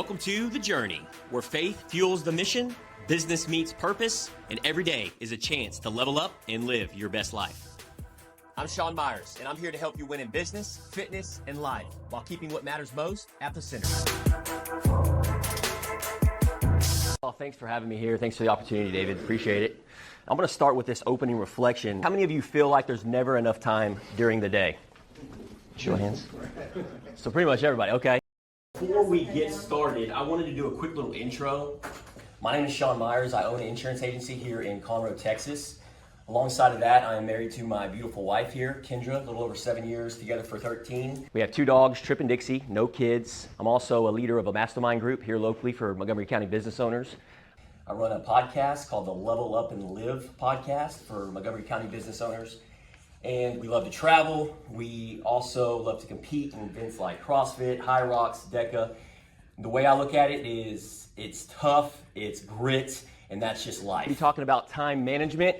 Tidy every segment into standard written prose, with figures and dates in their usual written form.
Welcome to The Journey, where faith fuels the mission, business meets purpose, and every day is a chance to level up and live your best life. I'm Sean Meyers, and I'm here to help you win in business, fitness, and life while keeping what matters most at the center. Well, thanks for having me here. Thanks for the opportunity, David. Appreciate it. I'm going to start with this opening reflection. How many of you feel like there's never enough time during the day? Show of hands. So pretty much everybody, okay. Before we get started, I wanted to do a quick little intro. My name is Sean Meyers. I own an insurance agency here in Conroe, Texas. Alongside of that, I am married to my beautiful wife here, Kendra, a little over 7 years, together for 13. We have 2 dogs, Trip and Dixie, no kids. I'm also a leader of a mastermind group here locally for Montgomery County business owners. I run a podcast called the Level Up and Live podcast for Montgomery County business owners. And we love to travel. We also love to compete in events like CrossFit, High Rocks, DECA. The way I look at it is it's tough, it's grit, and that's just life. We're talking about time management,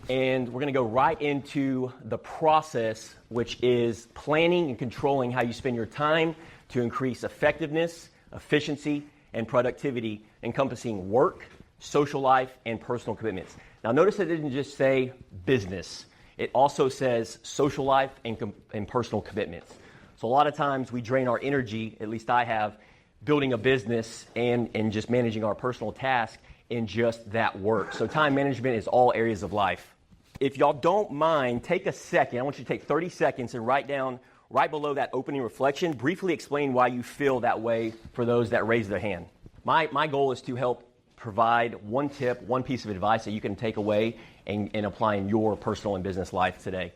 and we're gonna go right into the process, which is planning and controlling how you spend your time to increase effectiveness, efficiency, and productivity, encompassing work, social life, and personal commitments. Now notice it didn't just say business. It also says social life and personal commitments. So a lot of times we drain our energy, at least I have, building a business and just managing our personal task in just that work. So time management is all areas of life. If y'all don't mind, take a second. I want you to take 30 seconds and write down right below that opening reflection, briefly explain why you feel that way for those that raise their hand. My goal is to help provide one tip, one piece of advice that you can take away and apply in your personal and business life today.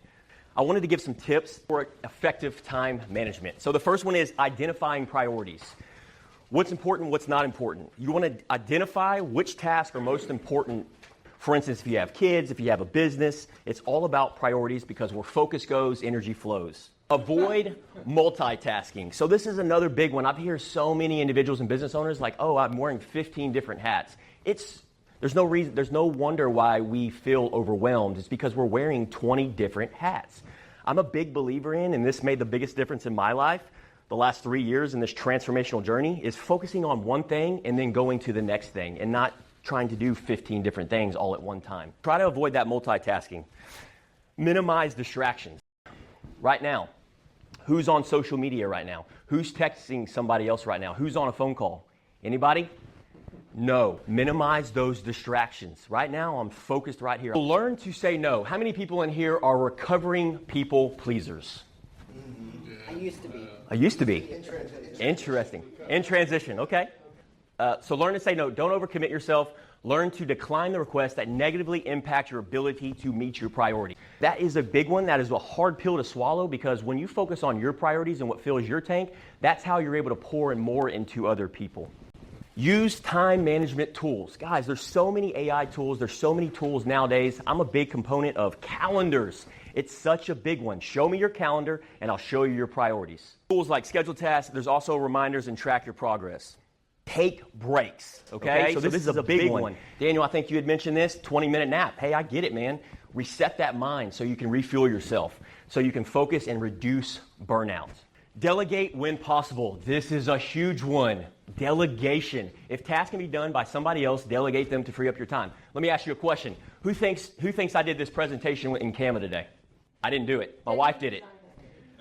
I wanted to give some tips for effective time management. So the first one is identifying priorities. What's important, what's not important. You want to identify which tasks are most important. For instance, if you have kids, if you have a business, it's all about priorities because where focus goes, energy flows. Avoid multitasking. So this is another big one. I've heard so many individuals and business owners like, oh, I'm wearing 15 different hats. There's no wonder why we feel overwhelmed. It's because we're wearing 20 different hats. I'm a big believer in, and this made the biggest difference in my life the last 3 years in this transformational journey, is focusing on one thing and then going to the next thing and not trying to do 15 different things all at one time. Try to avoid that multitasking. Minimize distractions. Right now, who's on social media right now? Who's texting somebody else right now? Who's on a phone call? Anybody? No. Minimize those distractions. Right now, I'm focused right here. Learn to say no. How many people in here are recovering people pleasers? I used to be. I used to be. Interesting. In transition, okay. So learn to say no. Don't overcommit yourself. Learn to decline the requests that negatively impact your ability to meet your priority. That is a big one. That is a hard pill to swallow because when you focus on your priorities and what fills your tank, that's how you're able to pour in more into other people. Use time management tools. Guys, there's so many AI tools. There's so many tools nowadays. I'm a big component of calendars. It's such a big one. Show me your calendar and I'll show you your priorities. Tools like schedule tasks. There's also reminders and track your progress. Take breaks, okay? So this is a big one. Daniel, I think you had mentioned this, 20-minute nap. Hey, I get it, man. Reset that mind so you can refuel yourself, so you can focus and reduce burnout. Delegate when possible. This is a huge one. Delegation. If tasks can be done by somebody else, delegate them to free up your time. Let me ask you a question. Who thinks I did this presentation in Canva today? I didn't do it. My wife did it.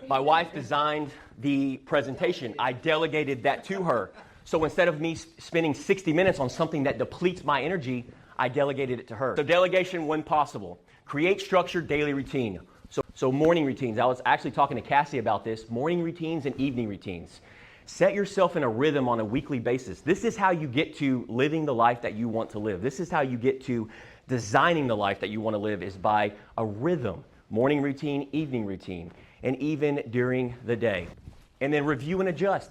My wife designed the presentation. I delegated that to her. So instead of me spending 60 minutes on something that depletes my energy, I delegated it to her. So delegation when possible. Create structured daily routine. So morning routines. I was actually talking to Cassie about this. Morning routines and evening routines. Set yourself in a rhythm on a weekly basis. This is how you get to living the life that you want to live. This is how you get to designing the life that you want to live, is by a rhythm. Morning routine, evening routine, and even during the day. And then review and adjust.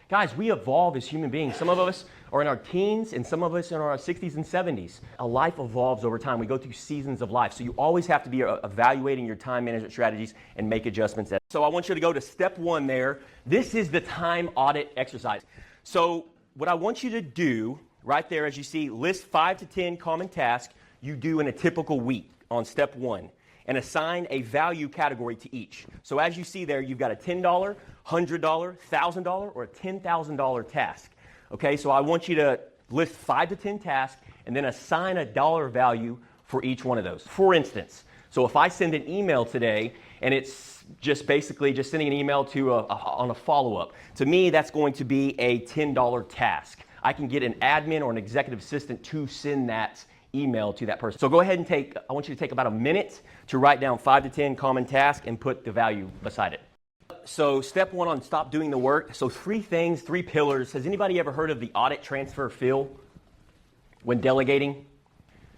Guys, we evolve as human beings. Some of us are in our teens and some of us are in our 60s and 70s. A life evolves over time. We go through seasons of life. So you always have to be evaluating your time management strategies and make adjustments. So I want you to go to step 1 there. This is the time audit exercise. So what I want you to do right there, as you see, list 5 to 10 common tasks you do in a typical week on step 1. And assign a value category to each. So as you see there, you've got a $10, $100, $1,000, or a $10,000 task. Okay, so I want you to list 5 to 10 tasks and then assign a dollar value for each one of those. For instance, so if I send an email today and it's just basically just sending an email to on a follow-up, to me that's going to be a $10 task. I can get an admin or an executive assistant to send that email to that person. So go ahead and I want you to take about a minute to write down 5 to 10 common tasks and put the value beside it. So step 1 on stop doing the work. So 3 things, 3 pillars. Has anybody ever heard of the audit, transfer, fill when delegating?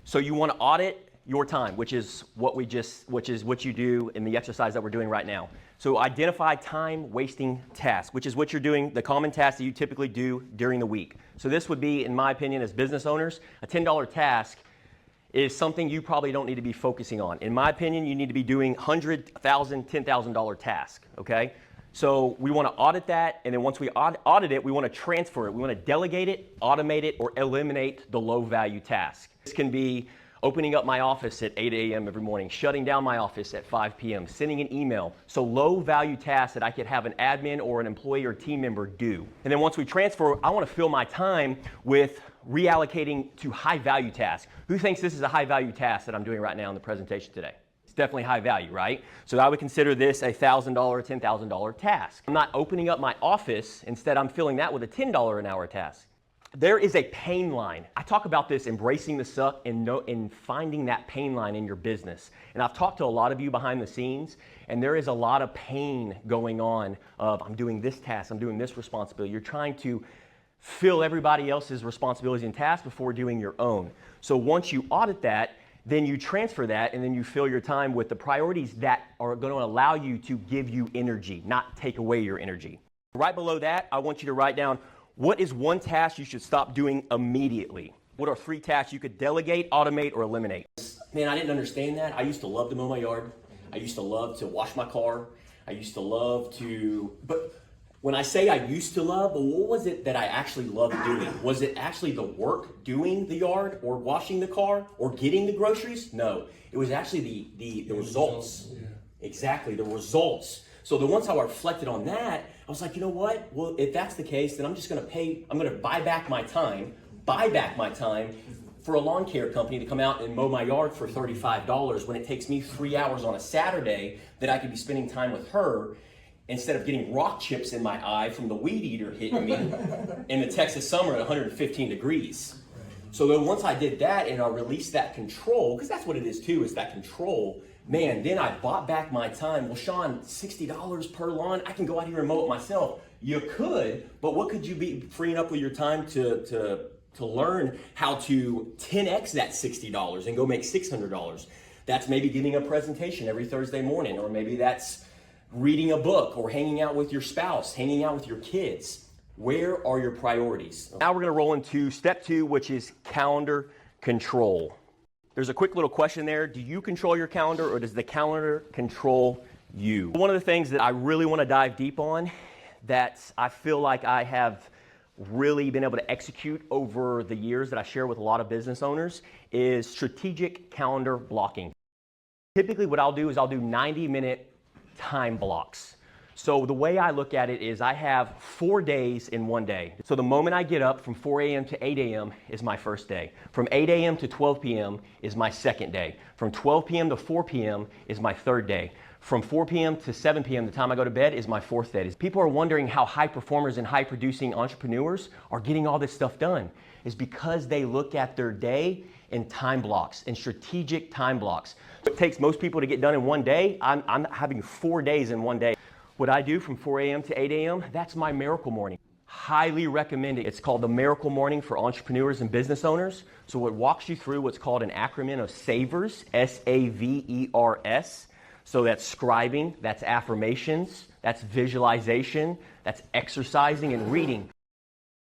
So you want to audit your time, which is what you do in the exercise that we're doing right now. So identify time wasting tasks, which is what you're doing, the common tasks that you typically do during the week. So this would be, in my opinion, as business owners, a $10 task is something you probably don't need to be focusing on. In my opinion, you need to be doing $100,000, $10,000 task, okay? So we want to audit that, and then once we audit it, we want to transfer it. We want to delegate it, automate it, or eliminate the low-value task. This can be opening up my office at 8 a.m. every morning, shutting down my office at 5 p.m., sending an email. So low-value tasks that I could have an admin or an employee or team member do. And then once we transfer, I want to fill my time with reallocating to high-value tasks. Who thinks this is a high-value task that I'm doing right now in the presentation today? It's definitely high value, right? So I would consider this a $1,000, $10,000 task. I'm not opening up my office. Instead, I'm filling that with a $10 an hour task. There is a pain line. I talk about this, embracing the suck and finding that pain line in your business. And I've talked to a lot of you behind the scenes, and there is a lot of pain going on of I'm doing this task, I'm doing this responsibility. You're trying to fill everybody else's responsibilities and tasks before doing your own. So once you audit that, then you transfer that, and then you fill your time with the priorities that are going to allow you to give you energy, not take away your energy. Right below that, I want you to write down, what is one task you should stop doing immediately? What are 3 tasks you could delegate, automate, or eliminate? Man, I didn't understand that. I used to love to mow my yard. I used to love to wash my car. I used to love to, but when I say I used to love, well, what was it that I actually loved doing? Was it actually the work doing the yard or washing the car or getting the groceries? No, it was actually the results. Yeah. Exactly, the results. So once I reflected on that, I was like, you know what? Well, if that's the case, then I'm just going to buy back my time for a lawn care company to come out and mow my yard for $35 when it takes me 3 hours on a Saturday that I could be spending time with her instead of getting rock chips in my eye from the weed eater hitting me in the Texas summer at 115 degrees. So then once I did that and I released that control, because that's what it is too, is that control, man, then I bought back my time. Well, Sean, $60 per lawn, I can go out here and mow it myself. You could, but what could you be freeing up with your time to learn how to 10x that $60 and go make $600? That's maybe giving a presentation every Thursday morning, or maybe that's reading a book or hanging out with your spouse, hanging out with your kids. Where are your priorities? Now we're going to roll into step 2, which is calendar control. There's a quick little question there. Do you control your calendar, or does the calendar control you? One of the things that I really want to dive deep on that I feel like I have really been able to execute over the years that I share with a lot of business owners is strategic calendar blocking. Typically what I'll do is I'll do 90-minute time blocks. So the way I look at it is I have 4 days in one day. So the moment I get up from 4 a.m. to 8 a.m. is my first day. From 8 a.m. to 12 p.m. is my second day. From 12 p.m. to 4 p.m. is my third day. From 4 p.m. to 7 p.m., the time I go to bed, is my fourth day. People are wondering how high performers and high producing entrepreneurs are getting all this stuff done. It's because they look at their day in time blocks, in strategic time blocks. It takes most people to get done in one day. I'm having 4 days in one day. What I do from 4 a.m. to 8 a.m., that's my miracle morning. Highly recommend it. It's called the Miracle Morning for entrepreneurs and business owners. So it walks you through what's called an acronym of SAVERS, S-A-V-E-R-S. So that's scribing, that's affirmations, that's visualization, that's exercising and reading.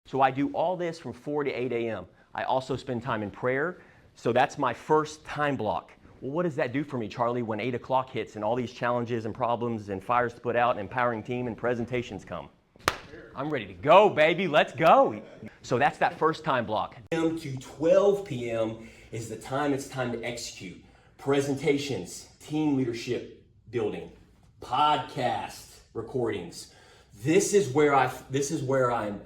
So I do all this from 4 to 8 a.m. I also spend time in prayer. So that's my first time block. Well, what does that do for me, Charlie, when 8 o'clock hits and all these challenges and problems and fires to put out and empowering team and presentations come? I'm ready to go, baby. Let's go. So that's that first time block. To 12 p.m. is the time it's time to execute. Presentations, team leadership building, podcast recordings, This is where I'm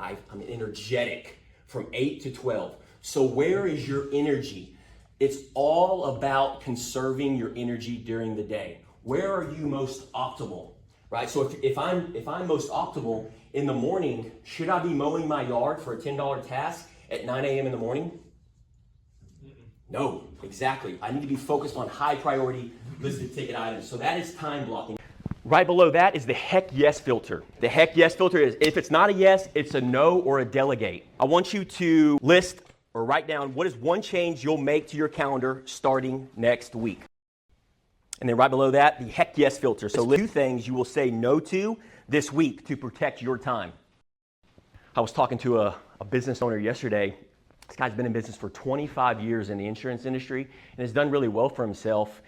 energetic from 8 to 12. So where is your energy? It's all about conserving your energy during the day. Where are you most optimal, right? So if I'm most optimal in the morning, should I be mowing my yard for a $10 task at 9 a.m. in the morning? No, exactly. I need to be focused on high priority listed ticket items. So that is time blocking. Right below that is the heck yes filter. The heck yes filter is if it's not a yes, it's a no or a delegate. I want you to list or write down what is one change you'll make to your calendar starting next week. And then right below that, the heck yes filter. So list 2 things you will say no to this week to protect your time. I was talking to a business owner yesterday. This guy's been in business for 25 years in the insurance industry and has done really well for himself.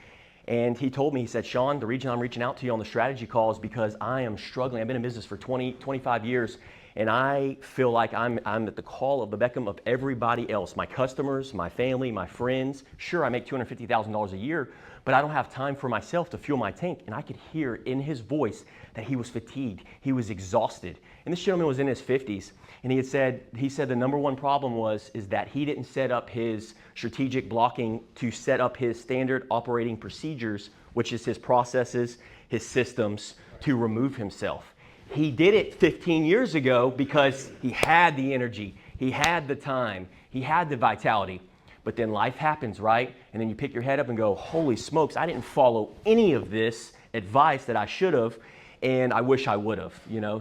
And he told me, he said, Sean, the reason I'm reaching out to you on the strategy call is because I am struggling. I've been in business for 25 years, and I feel like I'm at the call of the Beckham of everybody else, my customers, my family, my friends. Sure, I make $250,000 a year, but I don't have time for myself to fuel my tank. And I could hear in his voice that he was fatigued. He was exhausted. And this gentleman was in his 50s. And he said the number one problem is that he didn't set up his strategic blocking to set up his standard operating procedures, which is his processes, his systems, to remove himself. He did it 15 years ago because he had the energy, he had the time, he had the vitality. But then life happens, right? And then you pick your head up and go, holy smokes, I didn't follow any of this advice that I should have, and I wish I would have,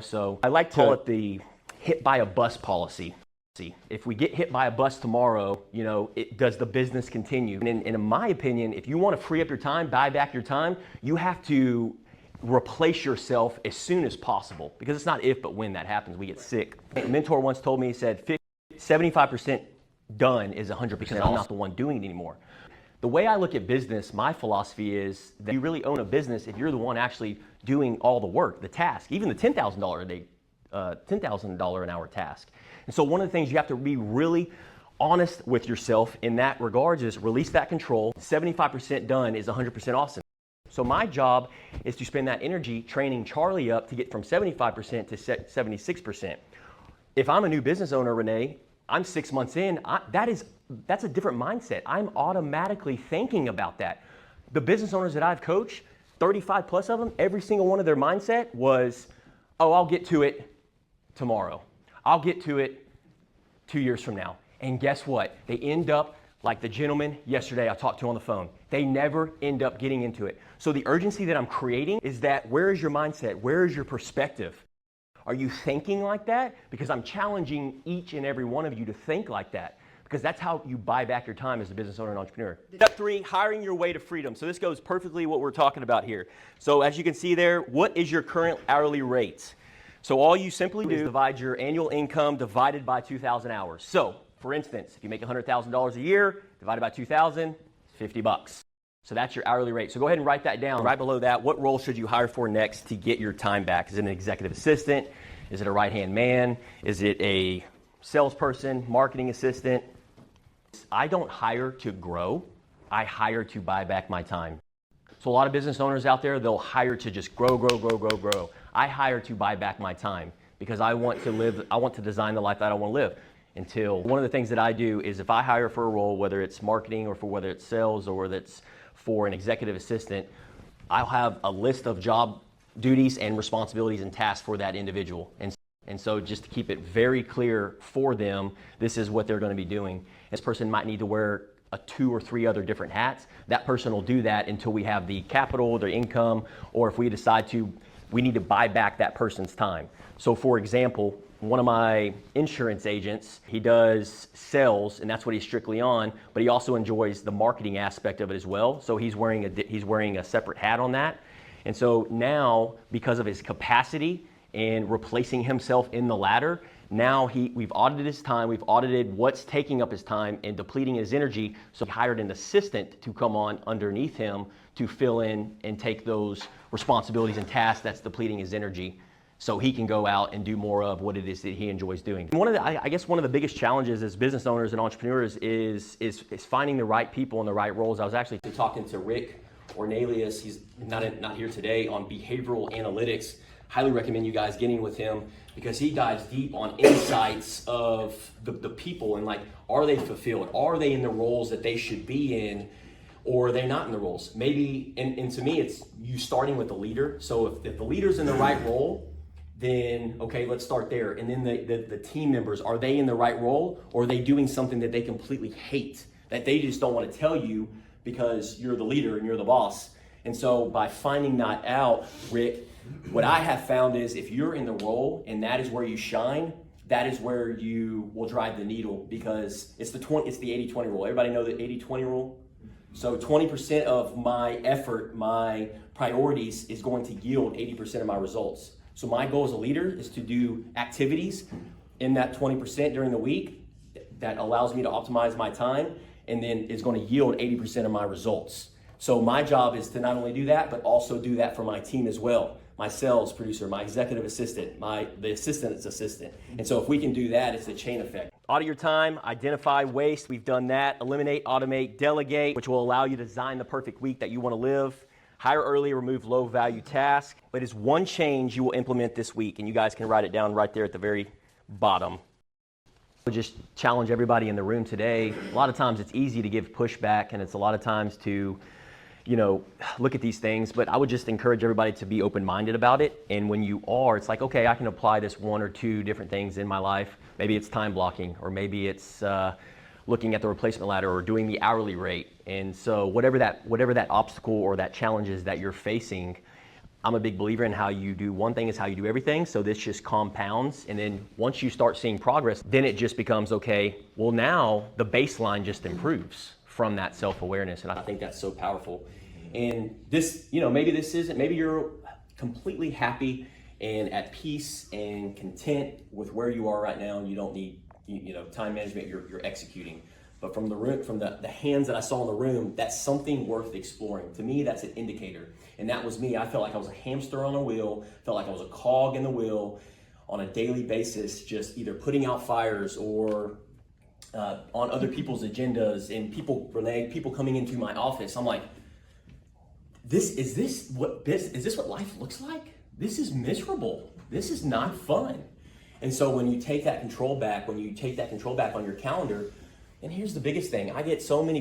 So I like to call it the hit by a bus policy. If we get hit by a bus tomorrow, does the business continue? And in my opinion, if you want to free up your time, buy back your time, you have to replace yourself as soon as possible, because it's not if, but when that happens. We get sick. A mentor once told me, he said, 75% done is 100% because I'm not the one doing it anymore. The way I look at business, my philosophy is that you really own a business if you're the one actually doing all the work, the task, even the $10,000 a day, $10,000 an hour task. And so one of the things you have to be really honest with yourself in that regards is release that control. 75% done is 100% awesome. So my job is to spend that energy training Charlie up to get from 75% to 76%. If I'm a new business owner, Renee, I'm 6 months in, that's a different mindset. I'm automatically thinking about that. The business owners that I've coached, 35 plus of them, every single one of their mindset was, oh, I'll get to it tomorrow. I'll get to it 2 years from now. And guess what? They end up like the gentleman yesterday I talked to on the phone. They never end up getting into it. So the urgency that I'm creating is that where is your mindset? Where is your perspective? Are you thinking like that? Because I'm challenging each and every one of you to think like that, because that's how you buy back your time as a business owner and entrepreneur. Step 3, hiring your way to freedom. So this goes perfectly what we're talking about here. So as you can see there, what is your current hourly rate? So all you simply do is divide your annual income divided by 2,000 hours. So for instance, if you make $100,000 a year, divided by 2,000, $50. So that's your hourly rate. So go ahead and write that down. Right below that, what role should you hire for next to get your time back? Is it an executive assistant? Is it a right-hand man? Is it a salesperson, marketing assistant? I don't hire to grow. I hire to buy back my time. So a lot of business owners out there, they'll hire to just grow. I hire to buy back my time because I want to design the life that I want to live. Until one of the things that I do is if I hire for a role, whether it's marketing or whether it's sales or whether it's for an executive assistant, I'll have a list of job duties and responsibilities and tasks for that individual. And so just to keep it very clear for them, this is what they're going to be doing. This person might need to wear 2 or 3 other different hats. That person will do that until we have the capital, their income, or if we decide we need to buy back that person's time. So for example, one of my insurance agents, he does sales, and that's what he's strictly on, but he also enjoys the marketing aspect of it as well. So he's wearing a separate hat on that. And so now, because of his capacity and replacing himself in the ladder, now we've audited his time, we've audited what's taking up his time and depleting his energy. So he hired an assistant to come on underneath him to fill in and take those responsibilities and tasks that's depleting his energy, so he can go out and do more of what it is that he enjoys doing. I guess one of the biggest challenges as business owners and entrepreneurs is finding the right people in the right roles. I was actually talking to Rick Ornelius, he's not here today, on behavioral analytics. highly recommend you guys getting with him because he dives deep on insights of the people and like, are they fulfilled? Are they in the roles that they should be in? Or are they not in the roles? Maybe, and to me, it's you starting with the leader. So if the leader's in the right role, then okay, let's start there. And then the team members, are they in the right role, or are they doing something that they completely hate, that they just don't want to tell you because you're the leader and you're the boss? And so by finding that out, Rick, what I have found is if you're in the role and that is where you shine, that is where you will drive the needle, because it's the 80-20 rule. Everybody know the 80-20 rule? So 20% of my effort, my priorities is going to yield 80% of my results. So my goal as a leader is to do activities in that 20% during the week that allows me to optimize my time and then is going to yield 80% of my results. So my job is to not only do that, but also do that for my team as well. My sales producer, my executive assistant, the assistant's assistant. And so if we can do that, it's a chain effect. Audit your time, identify waste. We've done that. Eliminate, automate, delegate, which will allow you to design the perfect week that you want to live. Hire early, remove low value tasks. But it's one change you will implement this week, and you guys can write it down right there at the very bottom. I'll just challenge everybody in the room today. A lot of times it's easy to give pushback, and it's a lot of times to look at these things, but I would just encourage everybody to be open-minded about it. And when you are, it's like, okay, I can apply this one or two different things in my life. Maybe it's time blocking, or maybe it's looking at the replacement ladder or doing the hourly rate. And so whatever that obstacle or that challenge is that you're facing, I'm a big believer in how you do one thing is how you do everything. So this just compounds. And then once you start seeing progress, then it just becomes, okay, well now the baseline just improves from that self-awareness. And I think that's so powerful. And this, maybe you're completely happy and at peace and content with where you are right now, and you don't need, time management, you're executing. But from the hands that I saw in the room, that's something worth exploring. To me, that's an indicator. And that was me. I felt like I was a hamster on a wheel, felt like I was a cog in the wheel on a daily basis, just either putting out fires or on other people's agendas, and people coming into my office. I'm like, is this what life looks like? This is miserable. This is not fun. And so when you take that control back, on your calendar, and here's the biggest thing, I get so much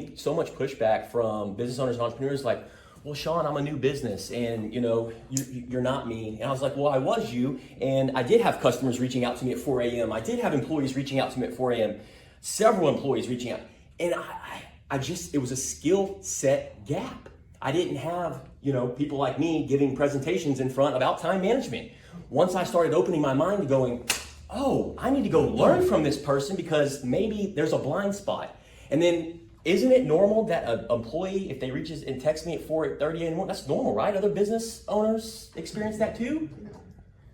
pushback from business owners and entrepreneurs like, well, Sean, I'm a new business, and you're not me. And I was like, well, I was you, and I did have customers reaching out to me at 4 a.m. I did have employees reaching out to me at 4 a.m. Several employees reaching out, and it was a skill set gap. I didn't have, people like me giving presentations in front about time management. Once I started opening my mind to going, oh, I need to go learn from this person because maybe there's a blind spot. And then isn't it normal that an employee, if they reaches and texts me at 4:30 a.m, that's normal, right? Other business owners experience that too.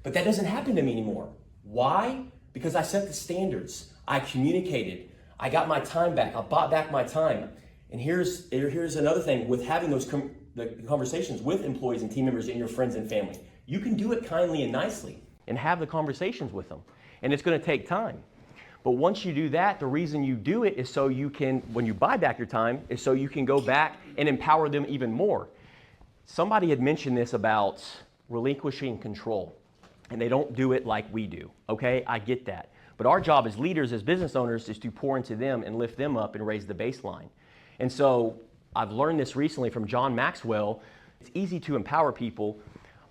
But that doesn't happen to me anymore. Why? Because I set the standards. I communicated. I got my time back. I bought back my time. And here's another thing with having the conversations with employees and team members and your friends and family. You can do it kindly and nicely and have the conversations with them. And it's going to take time. But once you do that, the reason you do it is so you can, when you buy back your time, is so you can go back and empower them even more. Somebody had mentioned this about relinquishing control, and they don't do it like we do. Okay, I get that. But our job as leaders, as business owners, is to pour into them and lift them up and raise the baseline. And so I've learned this recently from John Maxwell. It's easy to empower people,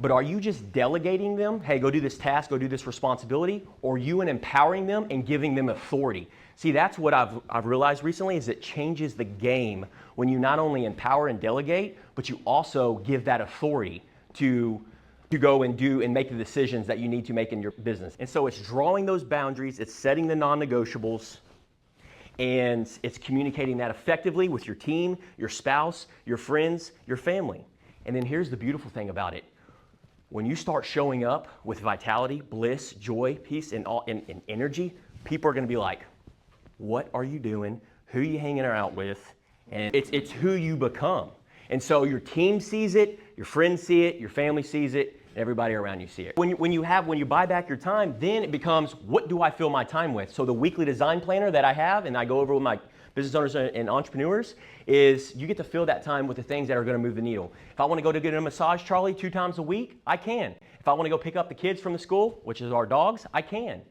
but are you just delegating them? Hey, go do this task, go do this responsibility, or are you empowering them and giving them authority? See, that's what I've realized recently is it changes the game when you not only empower and delegate, but you also give that authority to go and do and make the decisions that you need to make in your business. And so it's drawing those boundaries, it's setting the non-negotiables, and it's communicating that effectively with your team, your spouse, your friends, your family. And then here's the beautiful thing about it. When you start showing up with vitality, bliss, joy, peace, and energy, people are going to be like, what are you doing? Who are you hanging out with? And it's who you become. And so your team sees it, your friends see it, your family sees it, everybody around you see it. When you buy back your time, then it becomes, what do I fill my time with? So the weekly design planner that I have, and I go over with my business owners and entrepreneurs, is you get to fill that time with the things that are going to move the needle. If I want to go to get a massage, Charlie, 2 times a week, I can. If I want to go pick up the kids from the school, which is our dogs, I can.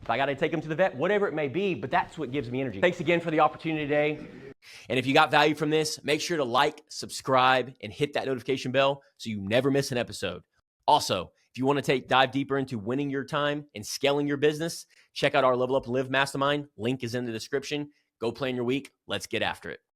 If I got to take them to the vet, whatever it may be, but that's what gives me energy. Thanks again for the opportunity today. And if you got value from this, make sure to like, subscribe, and hit that notification bell so you never miss an episode. Also, if you want to dive deeper into winning your time and scaling your business, check out our Level Up and Live Mastermind. Link is in the description. Go plan your week. Let's get after it.